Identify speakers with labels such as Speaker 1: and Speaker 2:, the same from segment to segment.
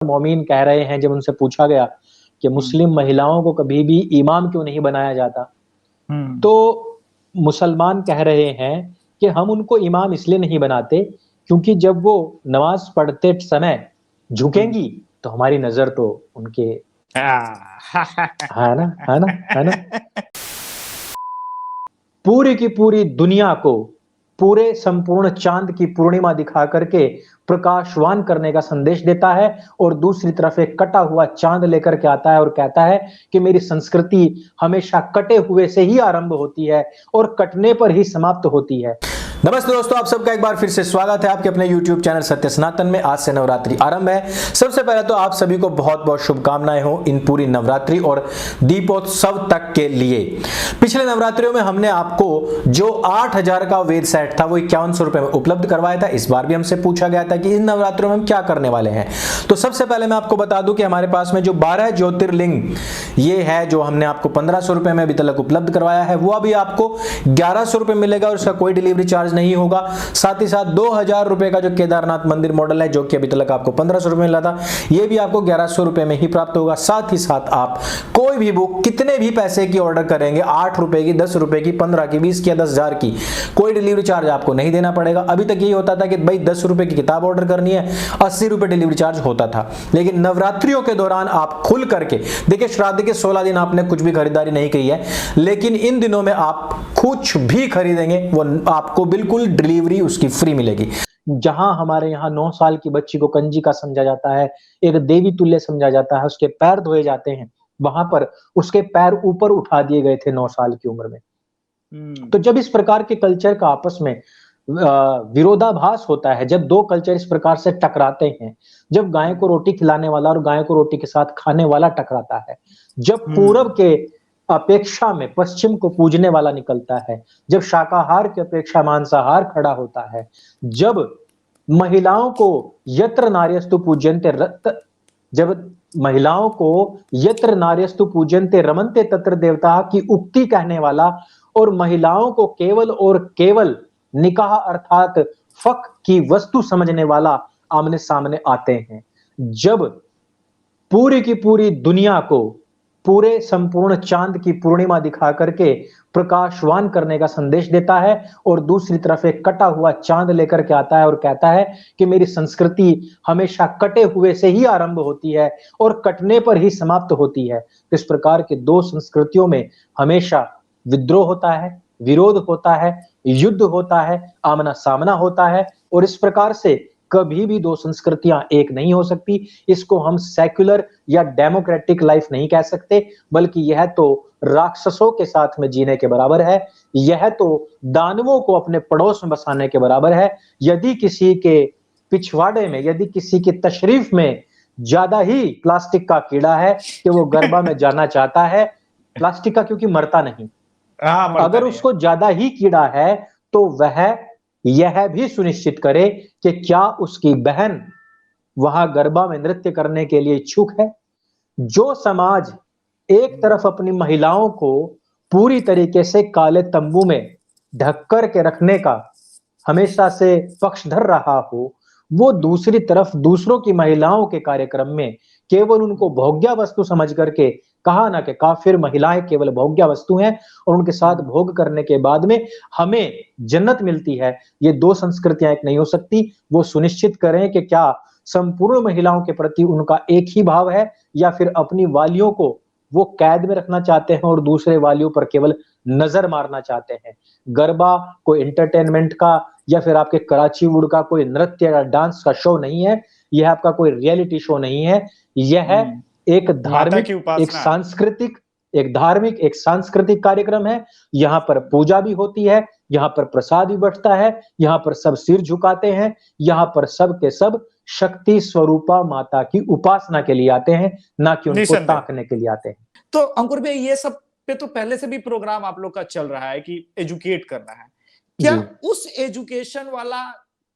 Speaker 1: मौमीन कह रहे हैं, जब उनसे पूछा गया कि मुस्लिम महिलाओं को कभी भी इमाम क्यों नहीं बनाया जाता, तो मुसलमान कह रहे हैं कि हम उनको इमाम इसलिए नहीं बनाते क्योंकि जब वो नमाज पढ़ते समय झुकेंगी तो हमारी नजर तो उनके है ना, है ना, है ना। पूरी की पूरी दुनिया को पूरे संपूर्ण चांद की पूर्णिमा दिखा करके प्रकाशवान करने का संदेश देता है और दूसरी तरफ एक कटा हुआ चांद लेकर के आता है और कहता है कि मेरी संस्कृति हमेशा कटे हुए से ही आरंभ होती है और कटने पर ही समाप्त होती है। नमस्ते दोस्तों, आप सबका एक बार फिर से स्वागत है आपके अपने YouTube चैनल सत्य सनातन में। आज से नवरात्रि आरंभ है। सबसे पहले तो आप सभी को बहुत बहुत शुभकामनाएं हो इन पूरी नवरात्रि और दीपोत्सव तक के लिए। पिछले नवरात्रियों में हमने आपको जो 8000 का वेद सेट था वो 5100 रुपए में उपलब्ध करवाया था। इस बार भी हमसे पूछा गया था कि इन नवरात्रियों में हम क्या करने वाले हैं। तो सबसे पहले मैं आपको बता दूं कि हमारे पास में जो 12 ज्योतिर्लिंग ये है, जो हमने आपको 1500 रुपए में अभी तक उपलब्ध करवाया है, वो अभी आपको 1100 रुपए मिलेगा और उसका कोई डिलीवरी चार्ज नहीं होगा। साथ ही साथ 2000 रुपए का जो केदारनाथ मंदिर मॉडल है, जो कि अभी तक आपको 1500 रुपए मिला था, ये भी आपको 1100 रुपए में ही प्राप्त होगा। साथ ही साथ आप कोई भी बुक कितने भी पैसे की ऑर्डर करेंगे, 8 रुपए की, 10 रुपए की, 15 की, 20 की या 10,000 की, कोई डिलीवरी चार्ज आपको नहीं देना पड़ेगा। अभी तक यही होता था कि भाई 10 रुपए की किताब ऑर्डर करनी है, 80 रुपए डिलीवरी चार्ज होता था। लेकिन नवरात्रियों के दौरान आप खुल करके देखिए, श्राद्ध के 16 दिन आपने कुछ भी खरीदारी नहीं की है, लेकिन इन दिनों में आप कुछ भी खरीदेंगे वो आपको बिल्कुल डिलीवरी उसकी फ्री मिलेगी। जहां हमारे यहाँ 9 साल की बच्ची को कंजिका समझा जाता है, एक देवी तुल्य समझा जाता है, उसके पैर धोए जाते हैं, वहां पर उसके पैर ऊपर उठा दिए गए थे 9 साल की उम्र में। तो जब इस प्रकार के कल्चर का आपस में विरोधाभास होता है, जब दो कल्चर इस प्रकार से टकराते हैं, जब गाय को रोटी खिलाने वाला और गाय को रोटी के साथ खाने वाला टकराता है, जब पूरब के अपेक्षा में पश्चिम को पूजने वाला निकलता है, जब शाकाहार की अपेक्षा मांसाहार खड़ा होता है, जब महिलाओं को यत्र नार्यस्तु पूज्यन्ते जब महिलाओं को यत्र नार्यस्तु पूज्यन्ते रमन्ते तत्र देवता की उक्ति कहने वाला और महिलाओं को केवल और केवल निकाह अर्थात फक की वस्तु समझने वाला आमने सामने आते हैं, जब पूरी की पूरी दुनिया को पूरे संपूर्ण चांद की पूर्णिमा दिखा करके प्रकाशवान करने का संदेश देता है और दूसरी तरफ एक कटा हुआ चांद लेकर के आता है और कहता है कि मेरी संस्कृति हमेशा कटे हुए से ही आरंभ होती है और कटने पर ही समाप्त होती है। इस प्रकार के दो संस्कृतियों में हमेशा विद्रोह होता है, विरोध होता है, युद्ध होता है, आमना सामना होता है और इस प्रकार से कभी भी दो संस्कृतियां एक नहीं हो सकती। इसको हम सेक्युलर या डेमोक्रेटिक लाइफ नहीं कह सकते, बल्कि यह तो राक्षसों के साथ में जीने के बराबर है, यह तो दानवों को अपने पड़ोस में बसाने के बराबर है। यदि किसी के पिछवाड़े में, यदि किसी की तशरीफ में ज्यादा ही प्लास्टिक का कीड़ा है कि वो गरबा में जाना चाहता है, प्लास्टिक का क्योंकि मरता नहीं, अगर उसको ज्यादा ही कीड़ा है तो वह यह भी सुनिश्चित करे कि क्या उसकी बहन वहां गरबा में नृत्य करने के लिए इच्छुक है। जो समाज एक तरफ अपनी महिलाओं को पूरी तरीके से काले तंबू में ढक कर के रखने का हमेशा से पक्षधर रहा हो, वो दूसरी तरफ दूसरों की महिलाओं के कार्यक्रम में केवल उनको भोग्या वस्तु समझ करके, कहा ना कि काफिर महिलाएं केवल भोग्या वस्तु हैं और उनके साथ भोग करने के बाद में हमें जन्नत मिलती है। ये दो संस्कृतियां एक नहीं हो सकती। वो सुनिश्चित करें कि क्या संपूर्ण महिलाओं के प्रति उनका एक ही भाव है या फिर अपनी वालियों को वो कैद में रखना चाहते हैं और दूसरे वालियों पर केवल नजर मारना चाहते हैं। गरबा कोई एंटरटेनमेंट का या फिर आपके कराची वुड का कोई नृत्य या डांस का शो नहीं है, यह आपका कोई रियलिटी शो नहीं है, यह एक धार्मिक, एक सांस्कृतिक, एक सांस्कृतिक कार्यक्रम है। यहाँ पर पूजा भी होती है, यहाँ पर प्रसाद भी बंटता है, यहाँ पर सब सिर झुकाते हैं, यहाँ पर सब के सब शक्ति स्वरूपा माता की उपासना के लिए आते हैं, ना कि उनको ताकने के लिए आते हैं।
Speaker 2: तो अंकुर भाई, ये सब पे तो पहले से भी प्रोग्राम आप लोग का चल रहा है कि एजुकेट करना है, क्या उस एजुकेशन वाला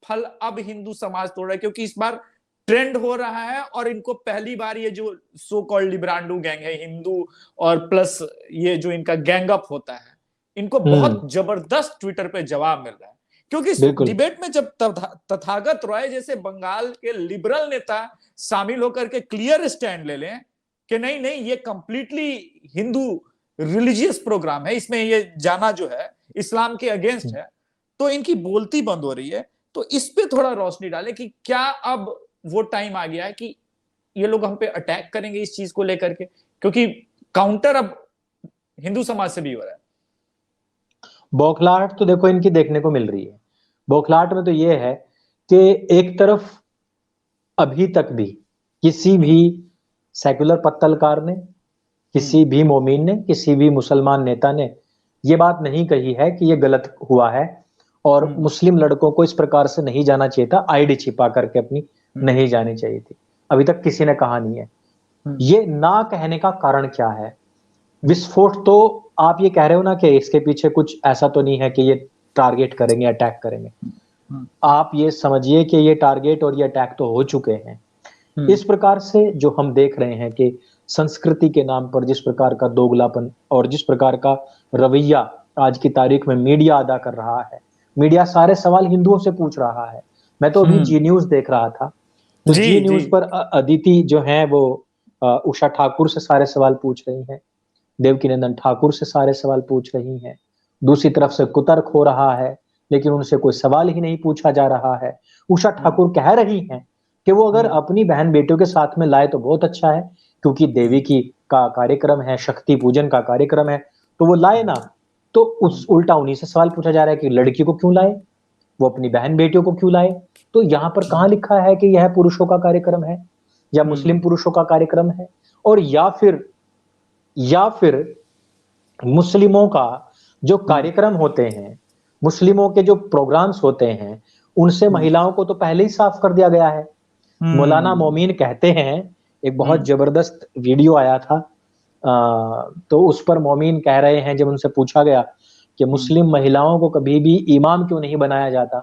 Speaker 2: फल अब हिंदू समाज तोड़ रहा है? क्योंकि इस बार ट्रेंड हो रहा है और इनको पहली बार ये जो सो कॉल्ड लिब्रांडू गैंग है हिंदू और प्लस ये जो इनका गैंग अप होता है, इनको बहुत जबरदस्त ट्विटर पे जवाब मिल रहा है। क्योंकि इस डिबेट में जब तथागत रॉय जैसे बंगाल के लिबरल नेता शामिल होकर के क्लियर स्टैंड ले लें कि नहीं नहीं ये कंप्लीटली हिंदू रिलीजियस प्रोग्राम है, इसमें ये जाना जो है इस्लाम के अगेंस्ट है, तो इनकी बोलती बंद हो रही है। तो इस पे थोड़ा रोशनी डालें कि क्या अब वो टाइम आ गया है कि ये लोग हम पे अटैक करेंगे इस चीज को लेकर के, क्योंकि काउंटर अब हिंदू समाज से भी हो रहा है।
Speaker 1: बौखलाहट तो देखो इनकी देखने को मिल रही है। बौखलाहट में तो ये है कि एक तरफ अभी तक भी किसी भी सेकुलर पत्तलकार ने, किसी भी मोमिन ने, किसी भी मुसलमान नेता ने ये बात नहीं कही है कि ये गलत हुआ है और मुस्लिम लड़कों को इस प्रकार से नहीं जाना चाहिए था, आईडी छिपा करके अपनी नहीं जानी चाहिए थी। अभी तक किसी ने कहा नहीं है। ये ना कहने का कारण क्या है? विस्फोट तो आप ये कह रहे हो ना कि इसके पीछे कुछ ऐसा तो नहीं है कि ये टारगेट करेंगे, अटैक करेंगे। आप ये समझिए कि ये टारगेट और ये अटैक तो हो चुके हैं। इस प्रकार से जो हम देख रहे हैं कि संस्कृति के नाम पर जिस प्रकार का दोगलापन और जिस प्रकार का रवैया आज की तारीख में मीडिया अदा कर रहा है, मीडिया सारे सवाल हिंदुओं से पूछ रहा है। मैं तो अभी जी न्यूज देख रहा था, तो जी न्यूज पर अदिति जो है वो उषा ठाकुर से सारे सवाल पूछ रही हैं, देवकीनंदन ठाकुर से सारे सवाल पूछ रही हैं। दूसरी तरफ से कुतर्क हो रहा है लेकिन उनसे कोई सवाल ही नहीं पूछा जा रहा है। उषा ठाकुर कह रही हैं कि वो अगर अपनी बहन बेटियों के साथ में लाए तो बहुत अच्छा है, क्योंकि देवी की का कार्यक्रम है, शक्ति पूजन का कार्यक्रम है, तो वो लाए ना। तो उस उल्टा उन्हीं से सवाल पूछा जा रहा है कि लड़की को क्यों लाए, वो अपनी बहन बेटियों को क्यों लाए। तो यहाँ पर कहाँ लिखा है कि यह पुरुषों का कार्यक्रम है या मुस्लिम पुरुषों का कार्यक्रम है, और या फिर मुस्लिमों का जो कार्यक्रम होते हैं, मुस्लिमों के जो प्रोग्राम्स होते हैं, उनसे महिलाओं को तो पहले ही साफ कर दिया गया है। मौलाना मोमीन कहते हैं, एक बहुत जबरदस्त वीडियो आया था, तो उस पर मोमीन कह रहे हैं, जब उनसे पूछा गया कि मुस्लिम महिलाओं को कभी भी इमाम क्यों नहीं बनाया जाता,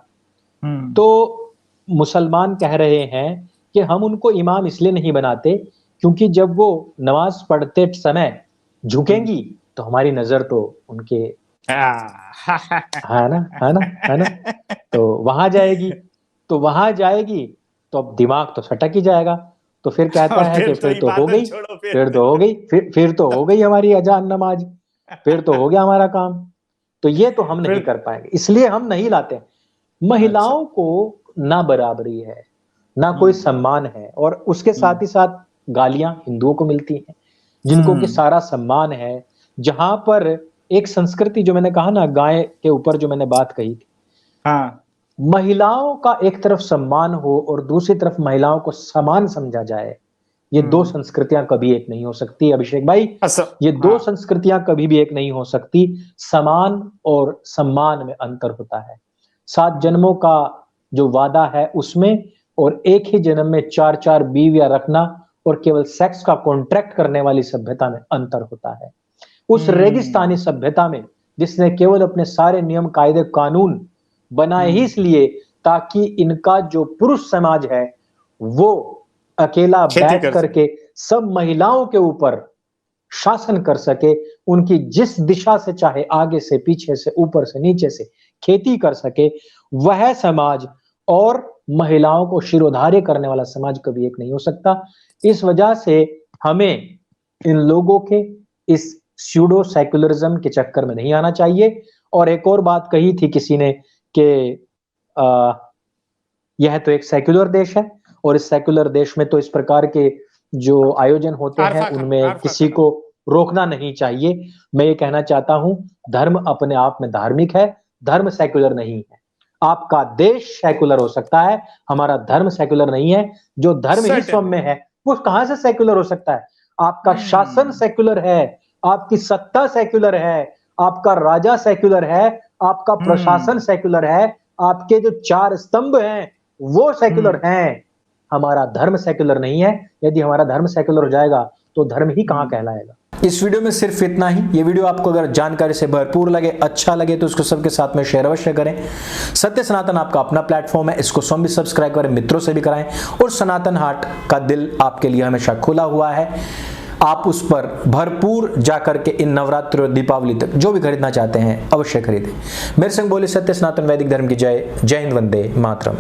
Speaker 1: तो मुसलमान कह रहे हैं कि हम उनको इमाम इसलिए नहीं बनाते क्योंकि जब वो नमाज पढ़ते समय झुकेंगी तो हमारी नजर तो उनके है ना, तो वहां जाएगी, तो अब दिमाग तो सटक ही जाएगा। तो फिर कहता है कि फिर तो हो गई, फिर तो हो गई हमारी अजान नमाज, फिर तो हो गया हमारा काम। तो ये तो हम नहीं कर पाएंगे, इसलिए हम नहीं लाते। महिलाओं को ना बराबरी है, ना कोई सम्मान है, और उसके साथ ही साथ गालियां हिंदुओं को मिलती हैं जिनको कि सारा सम्मान है। जहां पर एक संस्कृति, जो मैंने कहा ना गाय के ऊपर जो मैंने बात कही थी, महिलाओं का एक तरफ सम्मान हो और दूसरी तरफ महिलाओं को समान समझा जाए, ये दो संस्कृतियां कभी एक नहीं हो सकती अभिषेक भाई। ये दो संस्कृतियां कभी भी एक नहीं हो सकती। समान और सम्मान में अंतर होता है। 7 जन्मों का जो वादा है उसमें, और एक ही जन्म में 4-4 बीवियां रखना और केवल सेक्स का कॉन्ट्रैक्ट करने वाली सभ्यता में अंतर होता है। उस रेगिस्तानी सभ्यता में जिसने केवल अपने सारे नियम कायदे कानून बनाए ही इसलिए ताकि इनका जो पुरुष समाज है वो अकेला बैठ करके सब महिलाओं के ऊपर शासन कर सके, उनकी जिस दिशा से चाहे आगे से पीछे से ऊपर से नीचे से खेती कर सके, वह समाज और महिलाओं को शिरोधार्य करने वाला समाज कभी एक नहीं हो सकता। इस वजह से हमें इन लोगों के इस स्यूडो सेक्युलरिज्म के चक्कर में नहीं आना चाहिए। और एक और बात कही थी किसी ने कि यह तो एक सेक्युलर देश है और इस सेक्युलर देश में तो इस प्रकार के जो आयोजन होते हैं उनमें किसी को रोकना नहीं चाहिए। मैं ये कहना चाहता हूं, धर्म अपने आप में धार्मिक है, धर्म सेक्युलर नहीं है। आपका देश सेक्युलर हो सकता है, हमारा धर्म सेक्युलर नहीं है। जो धर्म ही स्वयं में है वो कहां से सेक्युलर हो सकता है? आपका शासन सेक्युलर है, आपकी सत्ता सेक्युलर है, आपका राजा सेक्युलर है, आपका प्रशासन सेक्युलर है, आपके जो 4 स्तंभ हैं वो सेक्युलर हैं। हमारा धर्म सेक्युलर नहीं है। यदि हमारा धर्म सेक्युलर हो जाएगा तो धर्म ही कहां कहलाएगा। इस वीडियो में सिर्फ इतना ही। ये वीडियो आपको अगर जानकारी से भरपूर लगे, अच्छा लगे, तो इसको सबके साथ में शेयर अवश्य करें। सत्य सनातन आपका अपना प्लेटफॉर्म है, इसको स्वयं भी सब्सक्राइब करें, मित्रों से भी कराएं, और सनातन हाट का दिल आपके लिए हमेशा खुला हुआ है। आप उस पर भरपूर जाकर के इन नवरात्रि और दीपावली तक जो भी खरीदना चाहते हैं अवश्य खरीदें। मेरे संग बोले सत्य सनातन वैदिक धर्म की जय। जय हिंद, वंदे मातरम।